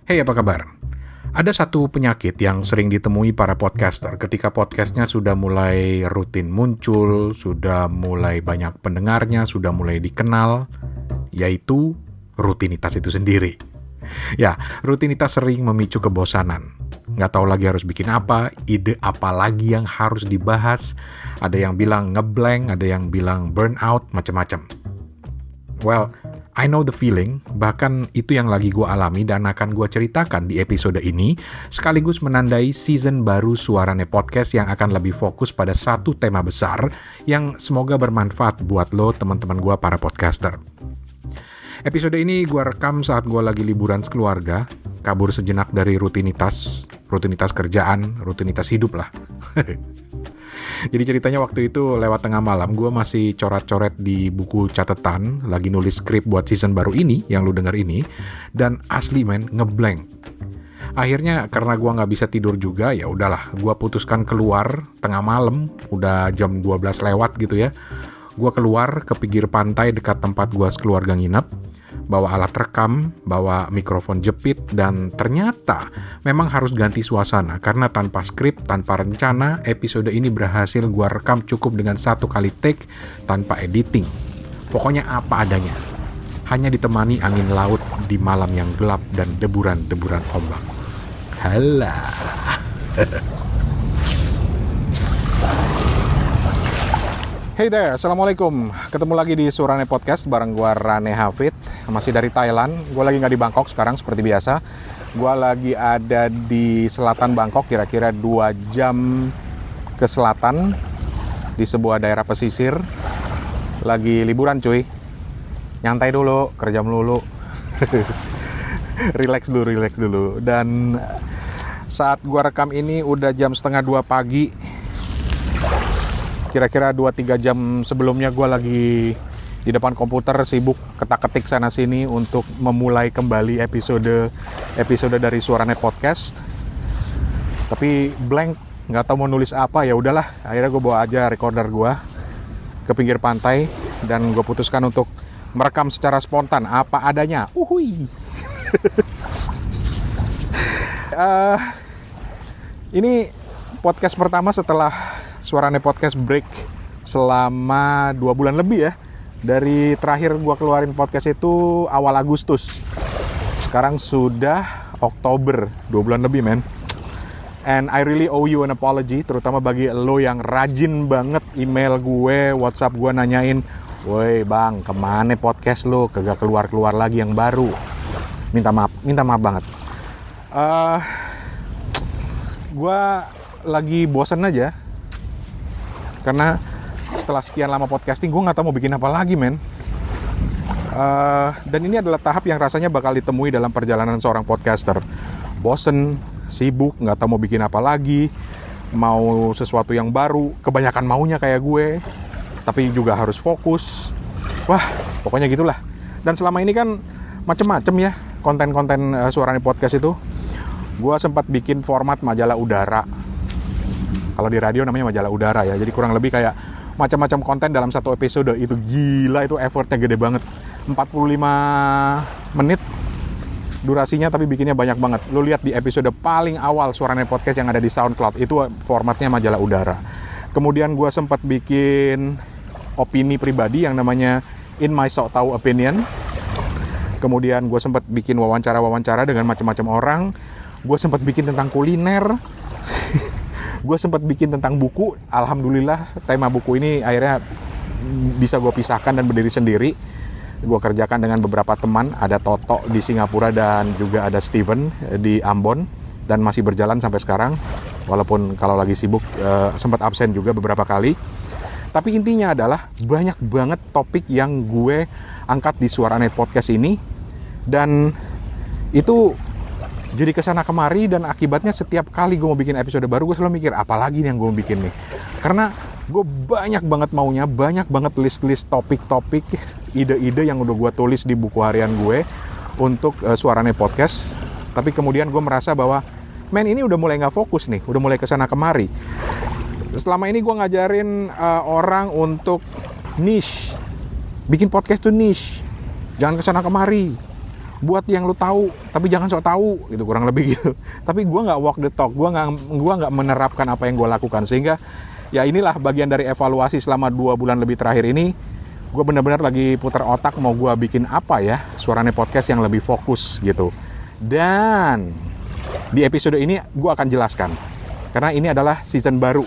Hey, apa kabar? Ada satu penyakit yang sering ditemui para podcaster ketika podcastnya sudah mulai rutin muncul, sudah mulai banyak pendengarnya, sudah mulai dikenal, yaitu rutinitas itu sendiri. Ya, rutinitas sering memicu kebosanan. Nggak tahu lagi harus bikin apa, ide apa lagi yang harus dibahas. Ada yang bilang ngeblank, ada yang bilang burnout, macam-macam. Well, I know the feeling, bahkan itu yang lagi gue alami dan akan gue ceritakan di episode ini, sekaligus menandai season baru Suarane Podcast yang akan lebih fokus pada satu tema besar yang semoga bermanfaat buat lo teman-teman gue para podcaster. Episode ini gue rekam saat gue lagi liburan sekeluarga, kabur sejenak dari rutinitas kerjaan, rutinitas hidup lah. Jadi ceritanya waktu itu lewat tengah malam, gue masih coret-coret di buku catatan, lagi nulis skrip buat season baru ini, yang lu denger ini, dan asli men, ngeblank. Akhirnya karena gue nggak bisa tidur juga, ya udahlah, gue putuskan keluar tengah malam, udah jam 12 lewat gitu ya. Gue keluar ke pinggir pantai dekat tempat gue sekeluarga nginep, bawa alat rekam, bawa mikrofon jepit, dan ternyata memang harus ganti suasana karena tanpa skrip, tanpa rencana, episode ini berhasil gua rekam cukup dengan 1 kali take tanpa editing. Pokoknya apa adanya. Hanya ditemani angin laut di malam yang gelap dan deburan-deburan ombak. Halah. Hey there, Assalamualaikum. Ketemu lagi di Suarane Podcast bareng gua Rane Hafid. Masih dari Thailand. Gua lagi nggak di Bangkok sekarang seperti biasa. Gua lagi ada di selatan Bangkok, kira-kira 2 jam ke selatan di sebuah daerah pesisir. Lagi liburan cuy. Nyantai dulu, kerja melulu. Relax dulu. Dan saat gua rekam ini udah jam 1:30 pagi. Kira-kira 2-3 jam sebelumnya gue lagi di depan komputer sibuk ketak-ketik sana-sini untuk memulai kembali episode dari Suarane Podcast. Tapi blank, nggak tahu mau nulis apa, ya udahlah. Akhirnya gue bawa aja recorder gue ke pinggir pantai dan gue putuskan untuk merekam secara spontan apa adanya. Uhui. Ini podcast pertama setelah Suarane Podcast break selama 2 bulan lebih ya. Dari terakhir gua keluarin podcast itu awal Agustus. Sekarang sudah Oktober, 2 bulan lebih men. And I really owe you an apology, terutama bagi lo yang rajin banget email gue, WhatsApp gue nanyain, "Woi bang, kemana podcast lo? Kagak keluar-keluar lagi yang baru." Minta maaf banget. Gue lagi bosen aja. Karena setelah sekian lama podcasting, gue gak tahu mau bikin apa lagi, men. Dan ini adalah tahap yang rasanya bakal ditemui dalam perjalanan seorang podcaster. Bosen, sibuk, gak tahu mau bikin apa lagi, mau sesuatu yang baru, kebanyakan maunya kayak gue, tapi juga harus fokus. Wah, pokoknya gitulah. Dan selama ini kan macem-macem ya konten-konten Suarane Podcast itu. Gue sempat bikin format majalah udara. Kalau di radio namanya majalah udara ya. Jadi kurang lebih kayak macam-macam konten dalam satu episode. Itu gila, itu effortnya gede banget. 45 menit durasinya tapi bikinnya banyak banget. Lu lihat di episode paling awal Suarane Podcast yang ada di SoundCloud. Itu formatnya majalah udara. Kemudian gue sempat bikin opini pribadi yang namanya In My Sok Tau Opinion. Kemudian gue sempat bikin wawancara-wawancara dengan macam-macam orang. Gue sempat bikin tentang kuliner. Gue sempat bikin tentang buku. Alhamdulillah tema buku ini akhirnya bisa gue pisahkan dan berdiri sendiri. Gue kerjakan dengan beberapa teman. Ada Toto di Singapura dan juga ada Steven di Ambon. Dan masih berjalan sampai sekarang. Walaupun kalau lagi sibuk sempat absen juga beberapa kali. Tapi intinya adalah banyak banget topik yang gue angkat di Suarane Podcast ini. Dan itu jadi kesana kemari, dan akibatnya setiap kali gue mau bikin episode baru, gue selalu mikir, apa lagi nih yang gue mau bikin nih. Karena gue banyak banget maunya, banyak banget list-list topik-topik, ide-ide yang udah gue tulis di buku harian gue untuk Suarane Podcast. Tapi kemudian gue merasa bahwa, men ini udah mulai gak fokus nih, udah mulai kesana kemari. Selama ini gue ngajarin orang untuk niche. Bikin podcast tuh niche. Jangan kesana kemari. buat yang lu tahu tapi jangan sok tahu, gitu, kurang lebih gitu. Tapi gue nggak walk the talk, gue nggak menerapkan apa yang gue lakukan, sehingga ya inilah bagian dari evaluasi selama 2 bulan lebih terakhir ini. Gue benar-benar lagi putar otak mau gue bikin apa ya Suarane Podcast yang lebih fokus gitu. Dan di episode ini gue akan jelaskan, karena ini adalah season baru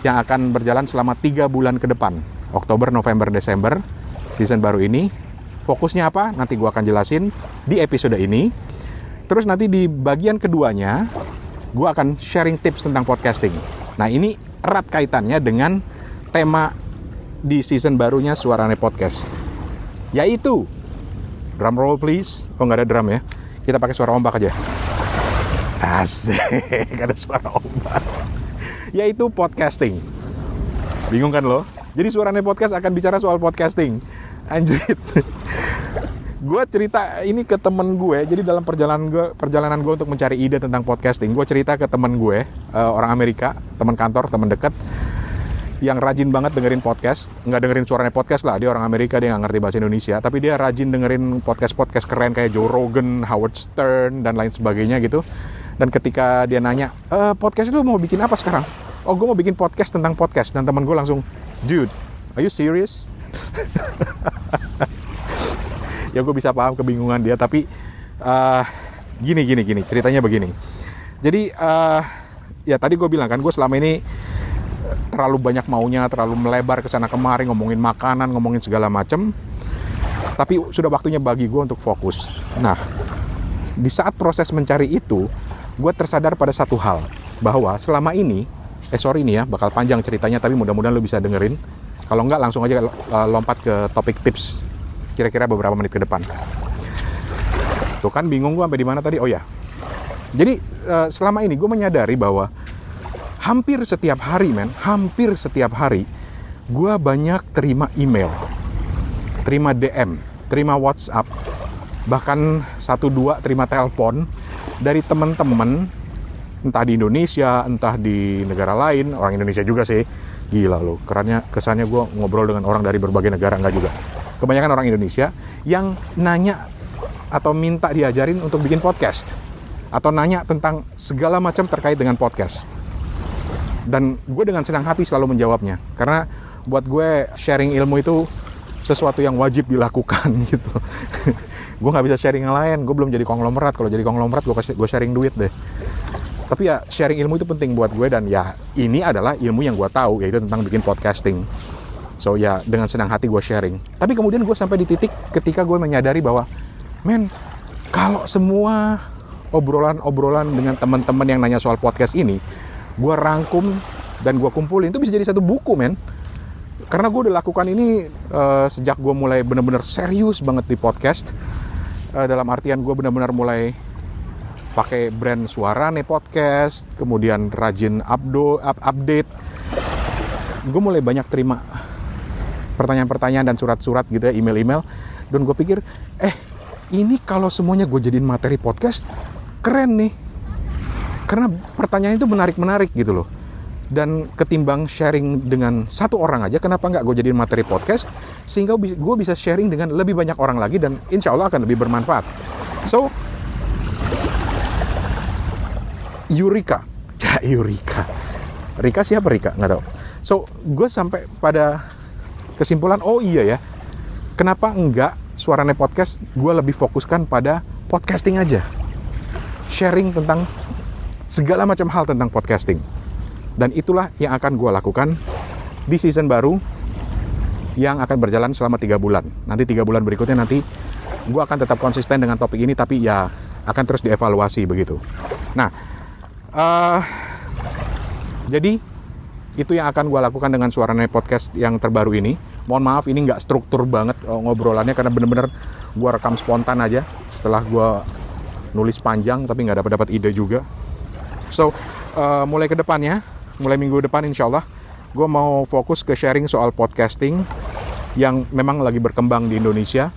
yang akan berjalan selama 3 bulan ke depan, Oktober, November, Desember. Season baru ini fokusnya apa? Nanti gue akan jelasin di episode ini. Terus nanti di bagian keduanya gue akan sharing tips tentang podcasting. Nah, ini erat kaitannya dengan tema di season barunya Suarane Podcast, yaitu drum roll please. Oh, nggak ada drum ya, kita pakai suara ombak aja. Asik, ada suara ombak. Yaitu podcasting. Bingung kan lo? Jadi Suarane Podcast akan bicara soal podcasting. Anjrit. Gue cerita ini ke temen gue. Jadi dalam perjalanan gue untuk mencari ide tentang podcasting, gue cerita ke temen gue, orang Amerika, teman kantor, teman dekat, yang rajin banget dengerin podcast. Nggak dengerin Suarane Podcast lah, dia orang Amerika, dia nggak ngerti bahasa Indonesia, tapi dia rajin dengerin podcast keren kayak Joe Rogan, Howard Stern, dan lain sebagainya gitu. Dan ketika dia nanya, podcast lu mau bikin apa sekarang? Oh, gue mau bikin podcast tentang podcast. Dan teman gue langsung, dude, are you serious? Ya gue bisa paham kebingungan dia, tapi gini, ceritanya begini. Jadi ya tadi gue bilang kan, gue selama ini terlalu banyak maunya, terlalu melebar ke sana kemari, ngomongin makanan, ngomongin segala macem. Tapi sudah waktunya bagi gue untuk fokus. Nah, di saat proses mencari itu, gue tersadar pada satu hal, bahwa selama ini, sorry nih ya, bakal panjang ceritanya, tapi mudah-mudahan lo bisa dengerin. Kalau enggak, langsung aja lompat ke topik tips, kira-kira beberapa menit ke depan. Tuh kan bingung gue sampai di mana tadi. Oh ya, jadi selama ini gue menyadari bahwa hampir setiap hari gue banyak terima email, terima DM, terima WhatsApp, bahkan 1-2 terima telepon dari teman-teman, entah di Indonesia, entah di negara lain. Orang Indonesia juga sih, gila loh, kesannya gue ngobrol dengan orang dari berbagai negara. Enggak juga, kebanyakan orang Indonesia yang nanya atau minta diajarin untuk bikin podcast, atau nanya tentang segala macam terkait dengan podcast. Dan gue dengan senang hati selalu menjawabnya, karena buat gue sharing ilmu itu sesuatu yang wajib dilakukan gitu. Gue nggak bisa sharing yang lain, gue belum jadi konglomerat. Kalau jadi konglomerat gue sharing duit deh. Tapi ya sharing ilmu itu penting buat gue, dan ya ini adalah ilmu yang gue tahu, yaitu tentang bikin podcasting. So ya dengan senang hati gue sharing. Tapi kemudian gue sampai di titik ketika gue menyadari bahwa, kalau semua obrolan dengan teman-teman yang nanya soal podcast ini gue rangkum dan gue kumpulin, itu bisa jadi satu buku, Karena gue udah lakukan ini sejak gue mulai benar-benar serius banget di podcast. Dalam artian gue benar-benar mulai pakai brand Suarane Podcast, kemudian rajin update. Gue mulai banyak terima pertanyaan-pertanyaan dan surat-surat gitu ya, email-email. Dan gue pikir, ini kalau semuanya gue jadiin materi podcast, keren nih. Karena pertanyaan itu menarik-menarik gitu loh. Dan ketimbang sharing dengan satu orang aja, kenapa nggak gue jadiin materi podcast, sehingga gue bisa sharing dengan lebih banyak orang lagi, dan insya Allah akan lebih bermanfaat. So, Eureka. Rika siapa Rika? Nggak tahu. So, gue sampai pada kesimpulan, oh iya ya, kenapa enggak Suarane Podcast gue lebih fokuskan pada podcasting aja. Sharing tentang segala macam hal tentang podcasting. Dan itulah yang akan gue lakukan di season baru yang akan berjalan selama 3 bulan. Nanti 3 bulan berikutnya nanti gue akan tetap konsisten dengan topik ini, tapi ya akan terus dievaluasi begitu. Nah, jadi itu yang akan gue lakukan dengan Suarane Podcast yang terbaru ini. Mohon maaf ini nggak struktur banget ngobrolannya, karena bener-bener gue rekam spontan aja setelah gue nulis panjang, tapi nggak dapat ide juga. So, mulai ke depannya, mulai minggu depan insya Allah, gue mau fokus ke sharing soal podcasting yang memang lagi berkembang di Indonesia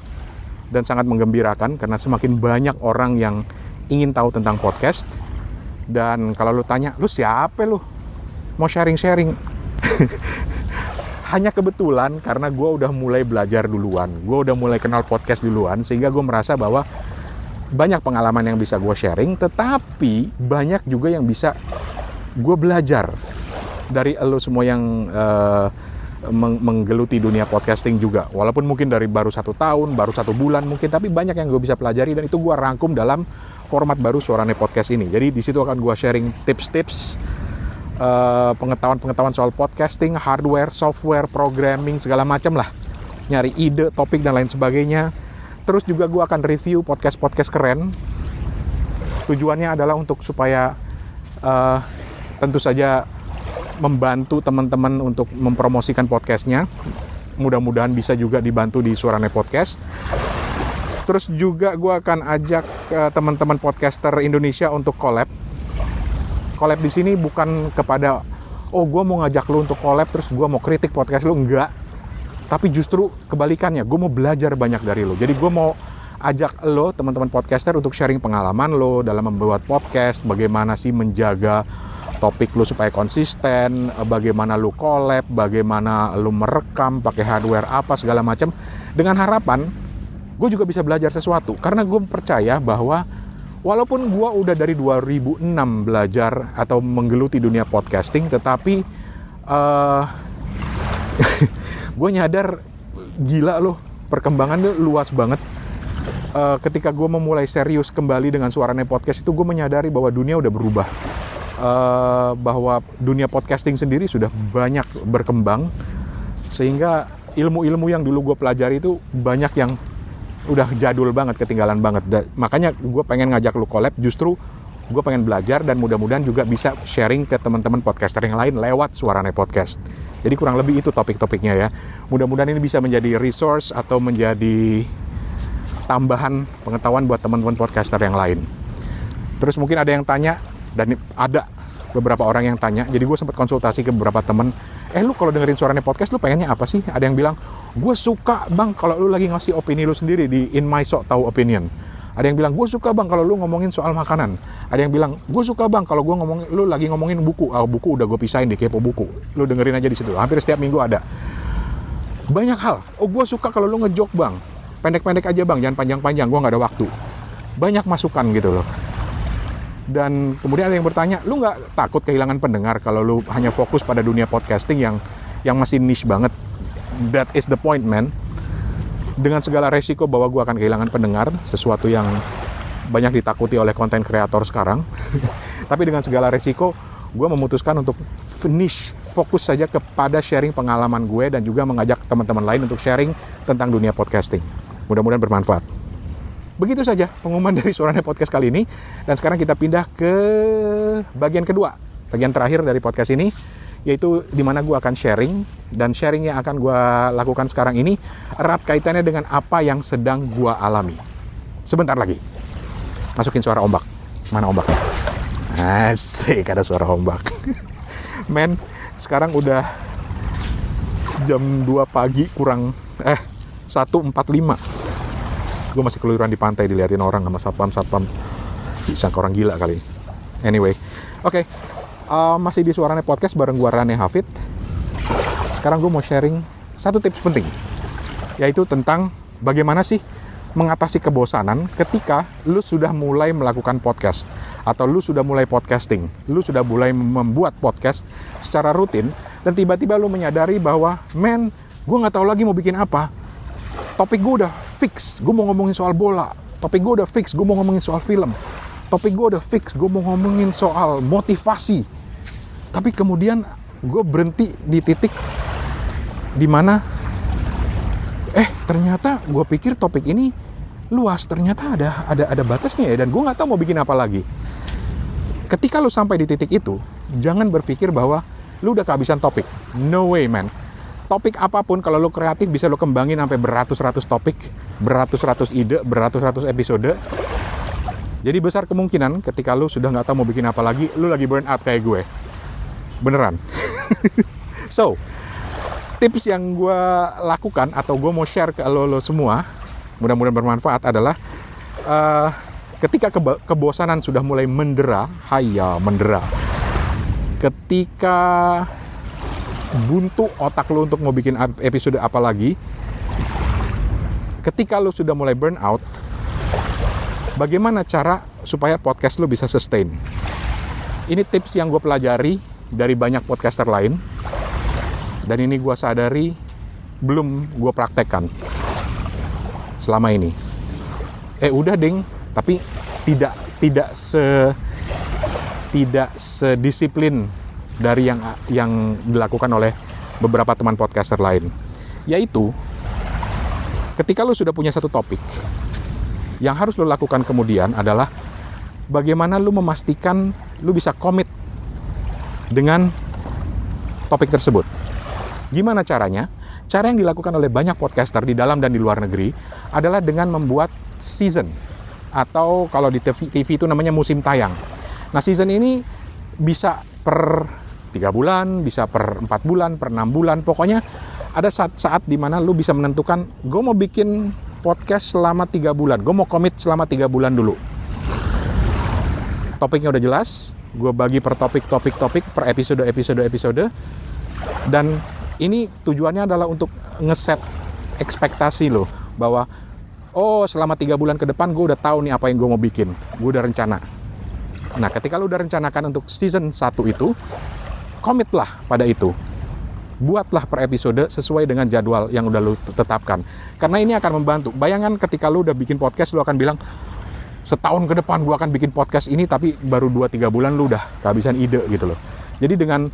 dan sangat menggembirakan, karena semakin banyak orang yang ingin tahu tentang podcast. Dan kalau lu tanya, lu siapa lu? Mau sharing-sharing? hanya kebetulan karena gue udah mulai belajar duluan, gue udah mulai kenal podcast duluan, sehingga gue merasa bahwa banyak pengalaman yang bisa gue sharing, tetapi banyak juga yang bisa gue belajar dari lo semua yang menggeluti dunia podcasting juga. Walaupun mungkin dari baru 1 tahun, baru 1 bulan mungkin, tapi banyak yang gue bisa pelajari, dan itu gue rangkum dalam format baru Suarane Podcast ini. Jadi di situ akan gue sharing tips-tips, pengetahuan soal podcasting, hardware, software, programming, segala macam lah. Nyari ide, topik, dan lain sebagainya. Terus juga gue akan review podcast-podcast keren. Tujuannya adalah untuk supaya tentu saja membantu teman-teman untuk mempromosikan podcastnya. Mudah-mudahan bisa juga dibantu di Suarane Podcast. Terus juga gue akan ajak teman-teman podcaster Indonesia untuk collab. Collab di sini bukan kepada gue mau ngajak lu untuk collab terus gue mau kritik podcast lu, enggak. Tapi justru kebalikannya, gue mau belajar banyak dari lu. Jadi gue mau ajak lo, teman-teman podcaster, untuk sharing pengalaman lo dalam membuat podcast, bagaimana sih menjaga topik lu supaya konsisten, bagaimana lu collab, bagaimana lu merekam pakai hardware apa segala macam, dengan harapan gue juga bisa belajar sesuatu. Karena gue percaya bahwa walaupun gue udah dari 2006 belajar atau menggeluti dunia podcasting, tetapi gue nyadar gila loh, perkembangannya luas banget. Ketika gue memulai serius kembali dengan Suarane Podcast itu, gue menyadari bahwa dunia udah berubah. Bahwa dunia podcasting sendiri sudah banyak berkembang, sehingga ilmu-ilmu yang dulu gue pelajari itu banyak yang udah jadul banget, ketinggalan banget. Makanya gue pengen ngajak lu collab, justru gue pengen belajar dan mudah-mudahan juga bisa sharing ke teman-teman podcaster yang lain lewat Suarane Podcast. Jadi kurang lebih itu topik-topiknya ya. Mudah-mudahan ini bisa menjadi resource atau menjadi tambahan pengetahuan buat teman-teman podcaster yang lain. Terus mungkin ada yang tanya, dan ada beberapa orang yang tanya, jadi gue sempat konsultasi ke beberapa temen, lu kalau dengerin Suarane Podcast lu pengennya apa sih? Ada yang bilang, gue suka bang kalau lu lagi ngasih opini lu sendiri di In My Sok Tahu Opinion. Ada yang bilang, gue suka bang kalau lu ngomongin soal makanan. Ada yang bilang, gue suka bang kalau lu lagi ngomongin buku. Buku udah gue pisahin di Kepo Buku, lu dengerin aja di situ, hampir setiap minggu ada. Banyak hal. Gue suka kalau lu ngejok bang, pendek-pendek aja bang, jangan panjang-panjang, gue gak ada waktu. Banyak masukan gitu loh. Dan kemudian ada yang bertanya, lu nggak takut kehilangan pendengar kalau lu hanya fokus pada dunia podcasting yang masih niche banget? That is the point, man. Dengan segala resiko bahwa gue akan kehilangan pendengar, sesuatu yang banyak ditakuti oleh konten kreator sekarang. Tapi dengan segala resiko, gue memutuskan untuk niche, fokus saja kepada sharing pengalaman gue dan juga mengajak teman-teman lain untuk sharing tentang dunia podcasting. Mudah-mudahan bermanfaat. Begitu saja pengumuman dari Suarane Podcast kali ini. Dan sekarang kita pindah ke bagian kedua, bagian terakhir dari podcast ini, yaitu di mana gue akan sharing. Dan sharing yang akan gue lakukan sekarang ini erat kaitannya dengan apa yang sedang gue alami. Sebentar lagi masukin suara ombak. Mana ombaknya? Asik, ada suara ombak. Men, sekarang udah jam 2 pagi kurang 1.45. Gue masih keluyuran di pantai, diliatin orang sama satpam. Bisa orang gila kali. Anyway, oke. Masih di Suarane Podcast bareng gue Rane Hafid. Sekarang gue mau sharing satu tips penting, yaitu tentang bagaimana sih mengatasi kebosanan ketika lu sudah mulai melakukan podcast, atau lu sudah mulai podcasting, lu sudah mulai membuat podcast secara rutin, dan tiba-tiba lu menyadari bahwa, man, gue nggak tahu lagi mau bikin apa. Topik gue udah fix, gue mau ngomongin soal bola. Topik gue udah fix, gue mau ngomongin soal film. Topik gue udah fix, gue mau ngomongin soal motivasi. Tapi kemudian gue berhenti di titik dimana ternyata gue pikir topik ini luas, ternyata ada batasnya ya, dan gue nggak tahu mau bikin apa lagi. Ketika lu sampai di titik itu, jangan berpikir bahwa lu udah kehabisan topik. No way, man. Topik apapun, kalau lu kreatif, bisa lu kembangin sampai beratus-ratus topik, beratus-ratus ide, beratus-ratus episode. Jadi besar kemungkinan ketika lu sudah nggak tahu mau bikin apa lagi, lu lagi burn out kayak gue. Beneran. So, tips yang gue lakukan atau gue mau share ke lo semua, mudah-mudahan bermanfaat, adalah ketika kebosanan sudah mulai mendera. Ketika buntu otak lu untuk mau bikin episode apa lagi, ketika lu sudah mulai burn out, bagaimana cara supaya podcast lu bisa sustain? Ini tips yang gue pelajari dari banyak podcaster lain, dan ini gue sadari belum gue praktekkan selama ini. Udah ding, tapi tidak sedisiplin dari yang dilakukan oleh beberapa teman podcaster lain. Yaitu, ketika lu sudah punya satu topik, yang harus lu lakukan kemudian adalah bagaimana lu memastikan lu bisa komit dengan topik tersebut. Gimana caranya? Cara yang dilakukan oleh banyak podcaster di dalam dan di luar negeri adalah dengan membuat season, atau kalau di TV itu namanya musim tayang. Nah, season ini bisa per 3 bulan, bisa per 4 bulan, per 6 bulan. Pokoknya ada saat di mana lu bisa menentukan, gue mau bikin podcast selama 3 bulan, gue mau komit selama 3 bulan dulu. Topiknya udah jelas, gue bagi per topik, per episode. Dan ini tujuannya adalah untuk ngeset ekspektasi lo, bahwa selama 3 bulan ke depan gue udah tahu nih apa yang gue mau bikin, gue udah rencana. Nah, ketika lu udah rencanakan untuk season 1 itu, komitlah pada itu. Buatlah per episode sesuai dengan jadwal yang udah lu tetapkan. Karena ini akan membantu. Bayangkan ketika lu udah bikin podcast, lu akan bilang, setahun ke depan gue akan bikin podcast ini, tapi baru 2-3 bulan lu udah kehabisan ide gitu loh. Jadi dengan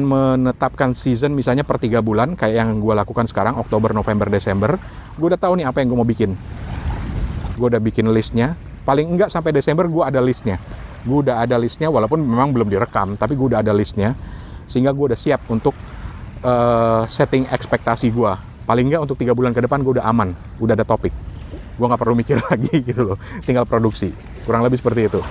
menetapkan season misalnya per 3 bulan, kayak yang gue lakukan sekarang, Oktober, November, Desember, gue udah tahu nih apa yang gue mau bikin. Gue udah bikin listnya, paling enggak sampai Desember gue ada listnya. Gue udah ada listnya, walaupun memang belum direkam, tapi gue udah ada listnya, sehingga gue udah siap untuk setting ekspektasi gue. Paling enggak untuk 3 bulan ke depan gue udah aman, udah ada topik. Gue gak perlu mikir lagi gitu loh, tinggal produksi. Kurang lebih seperti itu.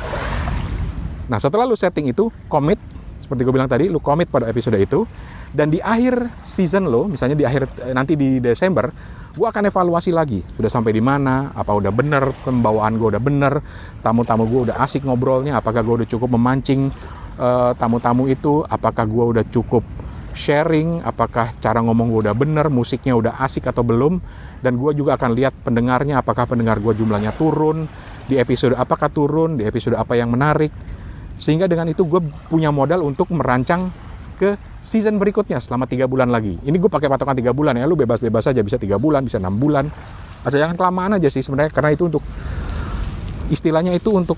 Nah, setelah lu setting itu, komit, seperti gue bilang tadi, lu komit pada episode itu, dan di akhir season lo, misalnya di akhir nanti di Desember, gue akan evaluasi lagi, sudah sampai di mana, apa udah bener, pembawaan gue udah bener, tamu-tamu gue udah asik ngobrolnya, apakah gue udah cukup memancing tamu-tamu itu, apakah gue udah cukup sharing, apakah cara ngomong gue udah bener, musiknya udah asik atau belum, dan gue juga akan lihat pendengarnya, apakah pendengar gue jumlahnya turun, di episode apakah turun, di episode apa yang menarik. Sehingga dengan itu gue punya modal untuk merancang ke season berikutnya selama 3 bulan lagi. Ini gue pakai patokan 3 bulan ya, lu bebas-bebas aja, bisa 3 bulan, bisa 6 bulan. Asal jangan kelamaan aja sih sebenarnya, karena itu untuk, istilahnya itu untuk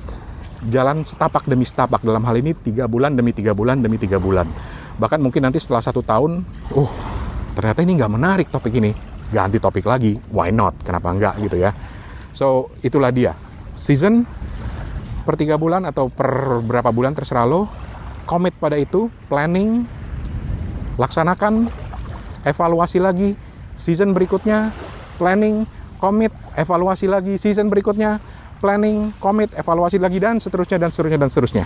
jalan setapak demi setapak. Dalam hal ini 3 bulan demi 3 bulan demi 3 bulan. Bahkan mungkin nanti setelah 1 tahun, ternyata ini nggak menarik topik ini, ganti topik lagi, why not, kenapa enggak gitu ya. So, itulah dia, season per 3 bulan atau per berapa bulan terserah lo, komit pada itu, planning, laksanakan, evaluasi lagi, season berikutnya, planning, komit, evaluasi lagi, season berikutnya, planning, komit, evaluasi lagi, dan seterusnya, dan seterusnya, dan seterusnya.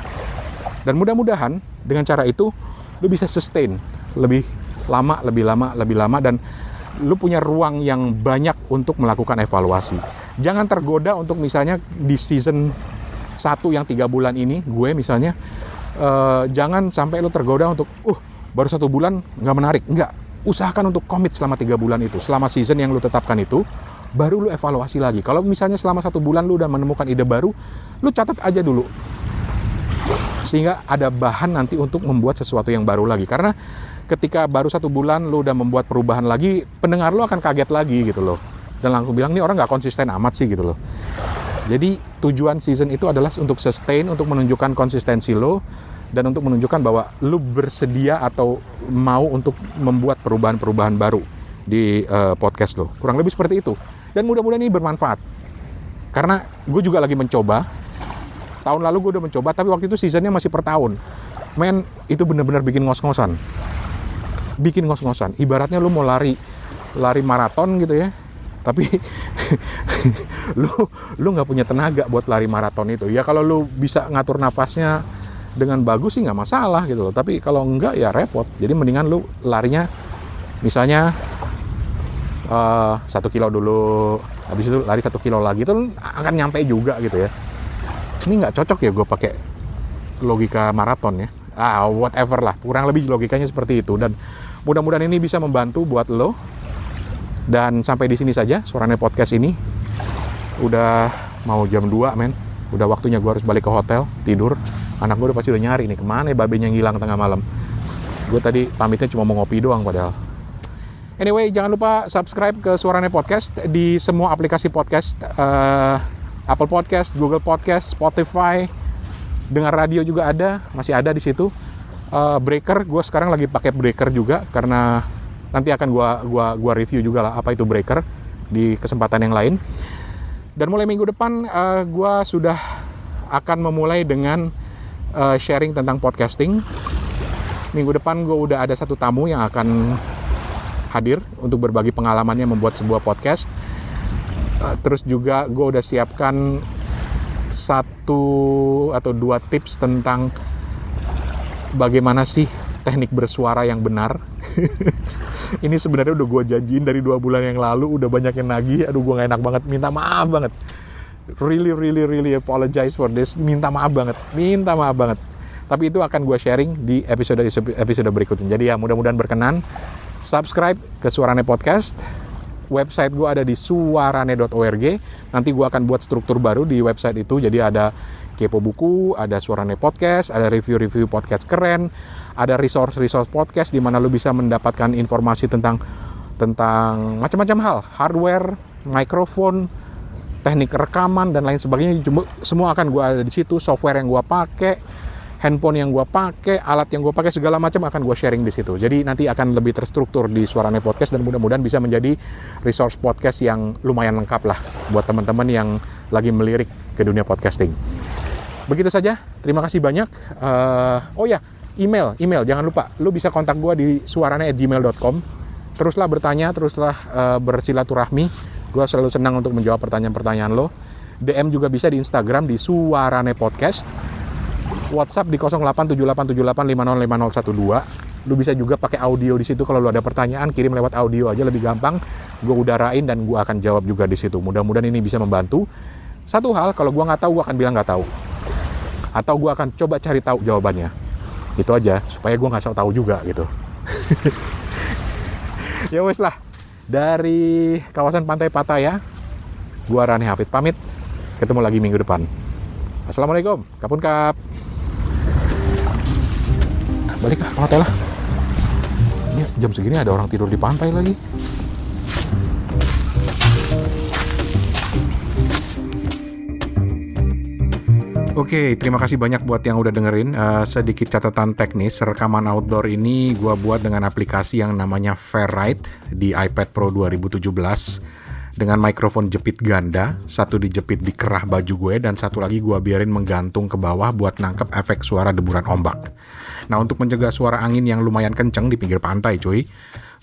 Dan mudah-mudahan dengan cara itu, lo bisa sustain lebih lama, dan lo punya ruang yang banyak untuk melakukan evaluasi. Jangan tergoda untuk misalnya di season 1 yang 3 bulan ini, gue misalnya, jangan sampai lo tergoda untuk, baru 1 bulan nggak menarik. Nggak, usahakan untuk komit selama 3 bulan itu, selama season yang lo tetapkan itu, baru lo evaluasi lagi. Kalau misalnya selama 1 bulan lo udah menemukan ide baru, lo catat aja dulu, sehingga ada bahan nanti untuk membuat sesuatu yang baru lagi. Karena ketika baru 1 bulan lo udah membuat perubahan lagi, pendengar lo akan kaget lagi gitu loh, dan langsung bilang, nih orang nggak konsisten amat sih gitu loh. Jadi tujuan season itu adalah untuk sustain, untuk menunjukkan konsistensi lo, dan untuk menunjukkan bahwa lo bersedia atau mau untuk membuat perubahan-perubahan baru di podcast lo. Kurang lebih seperti itu. Dan mudah-mudahan ini bermanfaat. Karena gue juga lagi mencoba. Tahun lalu gue udah mencoba, tapi waktu itu seasonnya masih per tahun. Men, itu benar-benar bikin ngos-ngosan. Bikin ngos-ngosan. Ibaratnya lo mau lari maraton gitu ya. Tapi lu nggak punya tenaga buat lari maraton itu. Ya kalau lu bisa ngatur nafasnya dengan bagus sih nggak masalah gitu loh. Tapi kalau enggak ya repot. Jadi mendingan lu larinya misalnya 1 kilo dulu, habis itu lari 1 kilo lagi, itu akan nyampe juga gitu ya. Ini nggak cocok ya gue pakai logika maraton ya. Whatever lah. Kurang lebih logikanya seperti itu. Dan Mudah-mudahan ini bisa membantu buat lo. Dan sampai di sini saja Suarane Podcast ini. Udah mau jam 2 men. Udah waktunya gue harus balik ke hotel, tidur. Anak gue udah pasti udah nyari nih, kemana ya babenya ngilang tengah malam. Gue tadi pamitnya cuma mau ngopi doang padahal. Anyway, jangan lupa subscribe ke Suarane Podcast di semua aplikasi podcast. Apple Podcast, Google Podcast, Spotify. Dengar radio juga ada, masih ada di situ. Breaker, gue sekarang lagi pakai Breaker juga karena nanti akan gua review juga lah apa itu Breaker di kesempatan yang lain. Dan mulai minggu depan gue sudah akan memulai dengan sharing tentang podcasting. Minggu depan gue udah ada satu tamu yang akan hadir untuk berbagi pengalamannya membuat sebuah podcast. Terus juga gue udah siapkan 1 atau 2 tips tentang bagaimana sih teknik bersuara yang benar. Ini sebenarnya udah gue janjiin dari 2 bulan yang lalu, udah banyak yang nagih. Aduh, gue gak enak banget, minta maaf banget. Really apologize for this. Minta maaf banget. Tapi itu akan gue sharing di episode berikutnya. Jadi ya mudah-mudahan berkenan. Subscribe ke Suarane Podcast. Website gue ada di suarane.org. Nanti gue akan buat struktur baru di website itu. Jadi ada kepo buku, ada Suarane Podcast, ada review-review podcast keren, ada resource podcast di mana lu bisa mendapatkan informasi tentang macam-macam hal, hardware, mikrofon, teknik rekaman dan lain sebagainya. Semua akan gua ada di situ. Software yang gua pakai, handphone yang gua pakai, alat yang gua pakai, segala macam akan gua sharing di situ. Jadi nanti akan lebih terstruktur di Suarane Podcast dan mudah-mudahan bisa menjadi resource podcast yang lumayan lengkap lah buat teman-teman yang lagi melirik ke dunia podcasting. Begitu saja, terima kasih banyak. Oh ya, email, jangan lupa, lu bisa kontak gue di suarane@gmail.com. Teruslah bertanya, teruslah bersilaturahmi. Gue selalu senang untuk menjawab pertanyaan-pertanyaan lo. DM juga bisa di Instagram di Suarane Podcast. WhatsApp di 087878505012. Lu bisa juga pakai audio di situ. Kalau lu ada pertanyaan, kirim lewat audio aja, lebih gampang. Gue udarain dan gue akan jawab juga di situ. Mudah-mudahan ini bisa membantu. Satu hal, kalau gue nggak tahu, gue akan bilang nggak tahu. Atau gue akan coba cari tahu jawabannya. Itu aja, supaya gue nggak tahu juga gitu. Ya wes lah, dari kawasan Pantai Pattaya, gue Rani Hafid pamit. Ketemu lagi minggu depan. Assalamualaikum, kapun kap. Balik lah ke hotel lah. Ini jam segini ada orang tidur di pantai lagi. Oke, terima kasih banyak buat yang udah dengerin. Sedikit catatan teknis, rekaman outdoor ini gue buat dengan aplikasi yang namanya Fairride di iPad Pro 2017 dengan mikrofon jepit ganda, satu dijepit di kerah baju gue dan satu lagi gue biarin menggantung ke bawah buat nangkep efek suara deburan ombak. Nah, untuk mencegah suara angin yang lumayan kenceng di pinggir pantai cuy,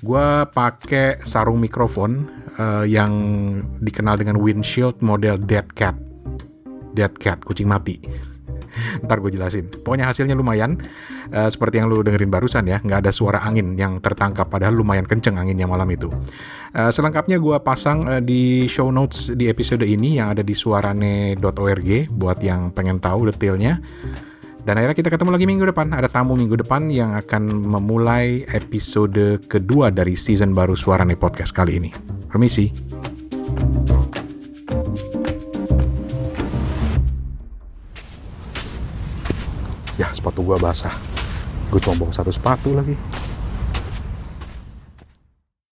gue pakai sarung mikrofon yang dikenal dengan windshield model Dead Cat, kucing mati. Ntar gue jelasin. Pokoknya hasilnya lumayan, seperti yang lu dengerin barusan ya, nggak ada suara angin yang tertangkap, padahal lumayan kenceng anginnya malam itu. Selengkapnya gue pasang di show notes di episode ini yang ada di suarane.org buat yang pengen tahu detailnya. Dan akhirnya kita ketemu lagi minggu depan. Ada tamu minggu depan yang akan memulai episode kedua dari season baru Suarane Podcast kali ini. Permisi. Ya, sepatu gua basah. Gue cuma bawa 1 sepatu lagi.